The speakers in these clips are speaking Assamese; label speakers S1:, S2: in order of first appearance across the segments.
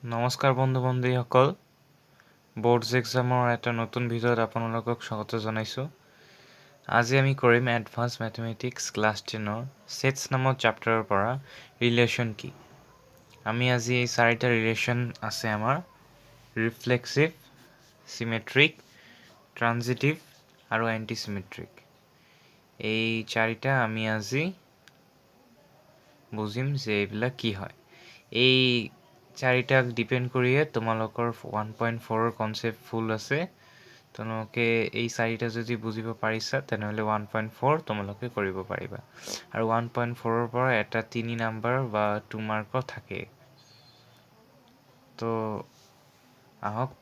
S1: নমস্কাৰ বন্ধু বান্ধৱীসকল, বৰ্ডছ এক্সামৰ এটা নতুন ভিডিঅ'ত আপোনালোকক স্বাগত জনাইছোঁ। আজি আমি কৰিম এডভান্স মেথমেটিক্স ক্লাছ 10ৰ ছেটছ নামৰ চেপ্টাৰৰ পৰা ৰিলেশ্যন কি। আমি আজি এই চাৰিটা ৰিলেশ্যন আছে আমাৰ: ৰিফ্লেক্সিভ, চিমেট্ৰিক, ট্ৰানজিটিভ আৰু এণ্টিচিমেট্ৰিক। এই চাৰিটা আমি আজি বুজিম যে এইবিলাক কি হয়। এই চাৰিটাক ডিপেণ্ড কৰিয়ে তোমালোকৰ 1.4ৰ কনচেপ্ট ফুল আছে। তোমালোকে এই চাৰিটা যদি বুজিব পাৰিছা তেনেহ'লে 1.4 তোমালোকে কৰিব পাৰিবা। আৰু 1.4ৰ পৰা এটা 3 নাম্বাৰ বা 2 মাৰ্কৰ থাকে। তো আহক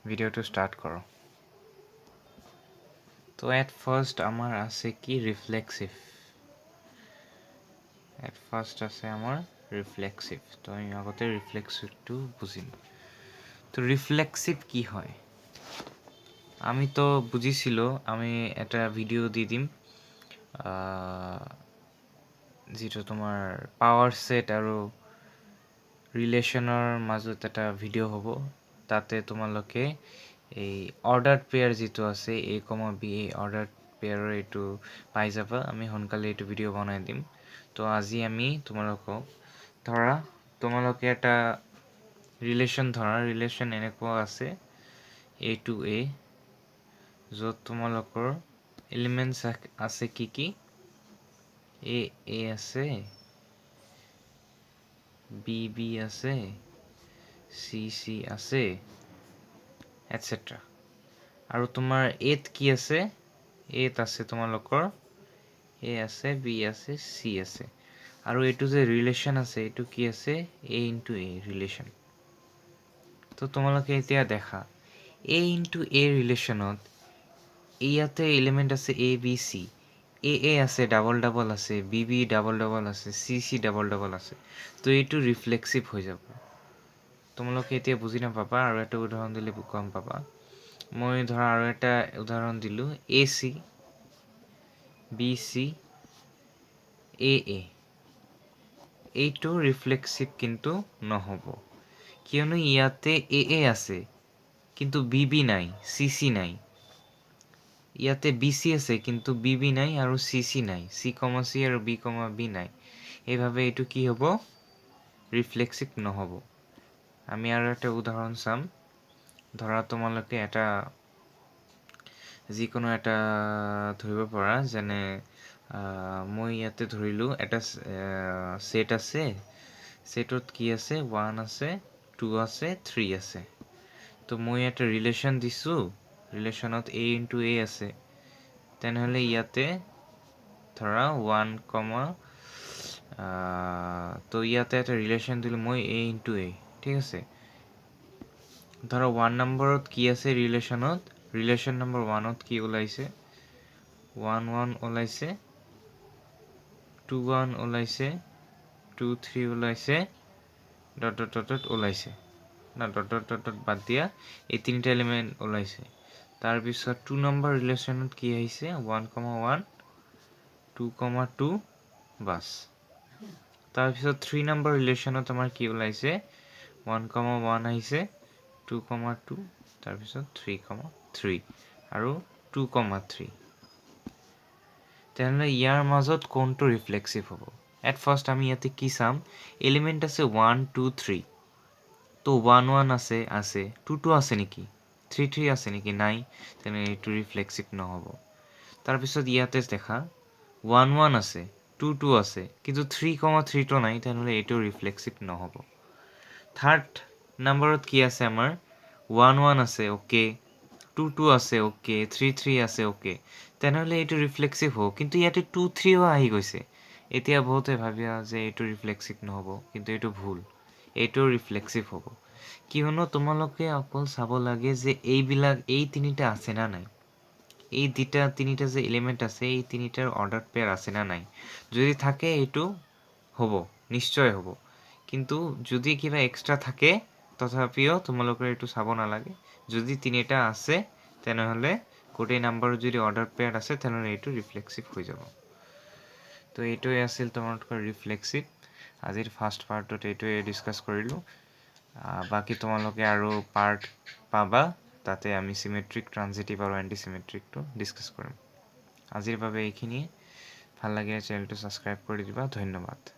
S1: ভিডিঅ'টো ষ্টাৰ্ট কৰোঁ। তো এট ফাৰ্ষ্ট আমাৰ আছে কি ৰিফ্লেক্সিভ। এট ফাৰ্ষ্ট আছে আমাৰ ৰিফ্লেক্সিভ। তো আমি আগতে ৰিফ্লেক্সিভটো বুজিম। তো ৰিফ্লেক্সিভ কি হয় আমিতো বুজিছিলোঁ। আমি এটা ভিডিঅ' দি দিম যিটো তোমাৰ পাৱাৰ ছেট আৰু ৰিলেশ্যনৰ মাজত এটা ভিডিঅ' হ'ব। তাতে তোমালোকে এই অৰ্ডাৰ পেয়াৰ যিটো আছে A, B এই অৰ্ডাৰ পেয়াৰৰ এইটো পাই যাবা। আমি সোনকালে এইটো ভিডিঅ' বনাই দিম। তো আজি আমি তোমালোকক তোমালোকে এটা ৰিলেশ্যন এনেকুৱা আছে A to A, য'ত তোমালোকৰ এলিমেণ্টছ আছে কি A আছে, B আছে, C আছে, etc. আৰু তোমাৰ Aত কি আছে? Aত আছে তোমালোকৰ A আছে, B আছে, C আছে। আৰু এইটো যে ৰিলেশ্যন আছে এইটো কি আছে? A into A relation. তো তোমালোকে এতিয়া দেখা A into A ৰিলেশ্যনত ইয়াতে এলিমেণ্ট আছে A, B, C। A আছে, ডাবল ডাবল আছে, B ডাবল ডাবল আছে, C ডাবল ডাবল আছে। তো এইটো ৰিফ্লেক্সিভ হৈ যাব। তোমালোকে এতিয়া বুজি নাপাবা, আৰু এটা উদাহৰণ দিলে গম পাবা। মই আৰু এটা উদাহৰণ দিলোঁ AC, BC, AA। এইটো ৰিফ্লেক্সিভ কিন্তু নহ'ব, কিয়নো ইয়াতে AA আছে কিন্তু BB নাই, CC নাই। ইয়াতে BC আছে কিন্তু BB নাই আৰু CC নাই, C, C আৰু B নাই। এইভাৱে এইটো কি হ'ব? ৰিফ্লেক্সিভ নহ'ব। আমি আৰু এটা উদাহৰণ চাম। তোমালোকে এটা যিকোনো এটা ধৰিব পৰা, যেনে মই ইয়াতে ধৰিলোঁ এটা ছেট আছে। ছেটত কি আছে? 1 আছে, 2 আছে, 3 আছে। তো মই এটা ৰিলেশ্যন দিছোঁ। ৰিলেশ্যনত A into A আছে। তেনেহ'লে ইয়াতে 1, তো ইয়াতে এটা ৰিলেশ্যন দিলোঁ মই A into A, ঠিক আছে। 1 নম্বৰত কি আছে ৰিলেশ্যনত? ৰিলেশ্যন নম্বৰ 1ত কি ওলাইছে? 1 1 ওলাইছে, 2 1 ওলাইছে, 2 3 ওলাইছে, ওলাইছে না বাদ দিয়া এই তিনিটা এলিমেণ্ট ওলাইছে। তাৰপিছত 2 নম্বৰ ৰিলেশ্যনত কি আহিছে? 1 1, 2 2, বাছ। তাৰপিছত 3 নম্বৰ ৰিলেশ্যনত আমাৰ কি ওলাইছে? 1 1 আহিছে, 2 2, তাৰপিছত 3 3 আৰু 2 3। তেনেহ'লে ইয়াৰ মাজত কোনটো ৰিফ্লেক্সিভ হ'ব? এট ফাৰ্ষ্ট আমি ইয়াতে কি চাম? এলিমেণ্ট আছে 1 2 3। তো 1 1 আছে, 2 আছে নেকি? 3 3 আছে নেকি? নাই। তেনেহ'লে এইটো ৰিফ্লেক্সিভ নহ'ব। তাৰপিছত ইয়াতে দেখা 1 1 আছে, 2 2 আছে, কিন্তু 3 3টো নাই। তেনেহ'লে এইটো ৰিফ্লেক্সিভ নহ'ব। থাৰ্ড নম্বৰত কি আছে আমাৰ? 1 1 আছে, অ'কে, 2 2 আছে, অ'কে, 3 3 আছে, অ'কে। তেনেহ'লে এইটো ৰিফ্লেক্সিভ হ'ব, কিন্তু ইয়াতে 2 3ও আহি গৈছে। এতিয়া বহুতে ভাবিয়া যে এইটো ৰিফ্লেক্সিভ নহ'ব, কিন্তু এইটো ভুল। এইটো ৰিফ্লেক্সিভ হ'ব, কিয়নো তোমালোকে অকল চাব লাগে যে এই তিনিটা আছে না নাই। এই তিনিটা যে এলিমেণ্ট আছে, এই তিনিটাৰ অৰ্ডাৰ পেয়াৰ আছে না নাই। যদি থাকে এইটো হ'ব, নিশ্চয় হ'ব। কিন্তু যদি কিবা এক্সট্ৰা থাকে তথাপিও তোমালোকে এইটো চাব নালাগে। যদি তিনিটা আছে তেনেহ'লে গোটেই নাম্বাৰত যদি অৰ্ডাৰ পেয়াৰ আছে তেনেহ'লে এইটো ৰিফ্লেক্সিভ হৈ যাব। তো এইটোৱে আছিল তোমালোকৰ ৰিফ্লেক্সিভ। আজিৰ ফাৰ্ষ্ট পাৰ্টত এইটোৱে ডিছকাছ কৰিলোঁ। বাকী তোমালোকে আৰু পাৰ্ট পাবা তাতে আমি চিমেট্ৰিক ট্ৰানজিটিভ আৰু এণ্টি চিমেট্ৰিকটো ডিছকাছ কৰিম আজিৰ বাবে এইখিনিয়ে ভাল লাগিলে চেনেলটো ছাবস্ক্ৰাইব কৰি দিবা ধন্যবাদ